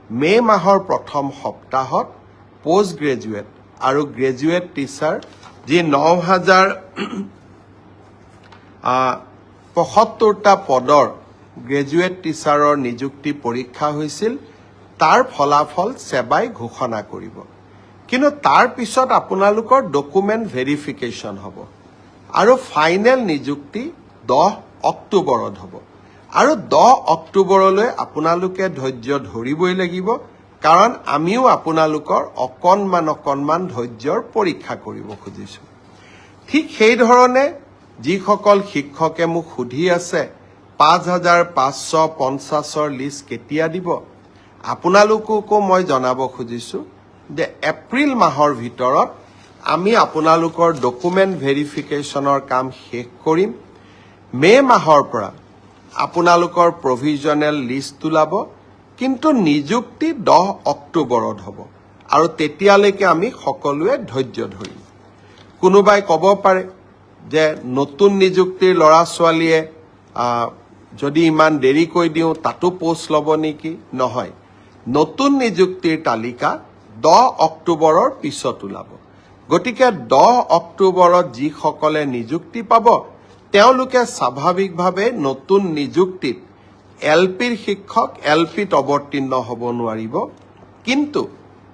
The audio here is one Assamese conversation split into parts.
মে মাহৰ প্ৰথম সপ্তাহত পোষ্ট গ্ৰেজুৱেট আৰু গ্ৰেজুৱেট টিচাৰ যি ৯,০৭৫টা পদৰ গ্ৰেজুৱেট টিচাৰৰ নিযুক্তি পৰীক্ষা হৈছিল তাৰ ফলাফল সেবাই ঘোষণা কৰিব কিন্তু তাৰ পিছত আপোনালোকৰ ডকুমেণ্ট ভেৰিফিকেশ্যন হ'ব আৰু ফাইনেল নিযুক্তি 10 অক্টোবৰত হ'ব আৰু 10 অক্টোবৰলৈ আপোনালোকে ধৈৰ্য ধৰিবই লাগিব কাৰণ আমিও আপোনালোকৰ অকণমান ধৈৰ্যৰ পৰীক্ষা কৰিব খুজিছোঁ ঠিক সেই ধৰণে যিসকল শিক্ষকে মোক সুধি আছে ৫,৫৫০ৰ লিষ্ট কেতিয়া দিব আপোনালোককো মই জনাব খুজিছোঁ যে এপ্ৰিল মাহৰ ভিতৰত আমি আপোনালোকৰ ডকুমেণ্ট ভেৰিফিকেশ্যনৰ কাম শেষ কৰিম মে মাহৰ পৰা আপোনালোকৰ প্ৰভিজনেল লিষ্ট ওলাব কিন্তু নিযুক্তি 10 অক্টোবৰত হ'ব আৰু তেতিয়ালৈকে আমি সকলোৱে ধৈৰ্য ধৰিম কোনোবাই ক'ব পাৰে যে নতুন নিযুক্তিৰ ল'ৰা ছোৱালীয়ে যদি ইমান দেৰিকৈ দিওঁ তাতো পোষ্ট ল'ব নেকি নহয় নতুন নিযুক্তিৰ তালিকা 10 অক্টোবৰৰ পিছত ওলাব গতিকে 10 অক্টোবৰত যিসকলে নিযুক্তি পাব তেওঁলোকে স্বাভাৱিকভাৱে নতুন নিযুক্তিত এলপিৰ শিক্ষক এলপিত অৱতীৰ্ণ হ'ব নোৱাৰিব কিন্তু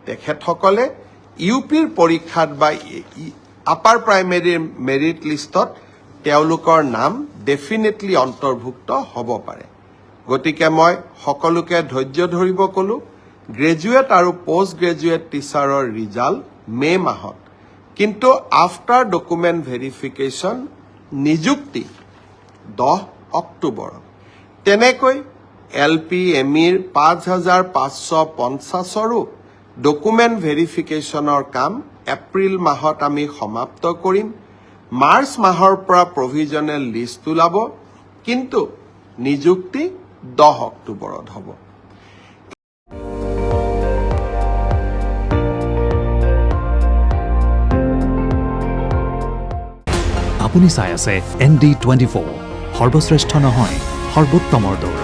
তেখেতসকলে ইউপিৰ পৰীক্ষাত বা আপাৰ প্ৰাইমেৰীৰ মেৰিট লিষ্টত তেওঁলোকৰ নাম ডেফিনেটলি অন্তৰ্ভুক্ত হ'ব পাৰে গতিকে মই সকলোকে ধৈৰ্য ধৰিব ক'লো গ্ৰেজুৱেট আৰু পোষ্ট গ্ৰেজুৱেট টিচাৰৰ ৰিজাল্ট মে মাহত কিন্তু আফটাৰ ডকুমেণ্ট ভেৰিফিকেশ্যন নিযুক্তি 10 অক্টোবৰত তেনেকৈ এলপি এমিৰ ৫,৫৫০ৰো ডকুমেণ্ট ভেৰিফিকেশ্যনৰ কাম এপ্ৰিল মাহত আমি সমাপ্ত কৰিম মাৰ্চ মাহৰ পৰা প্ৰভিজনেল লিষ্ট ওলাব কিন্তু নিযুক্তি 10 অক্টোবৰত হ'ব আপুনি চাই আছে ND24 সৰ্বশ্ৰেষ্ঠ নহয় সৰ্বোত্তমৰ দৌৰ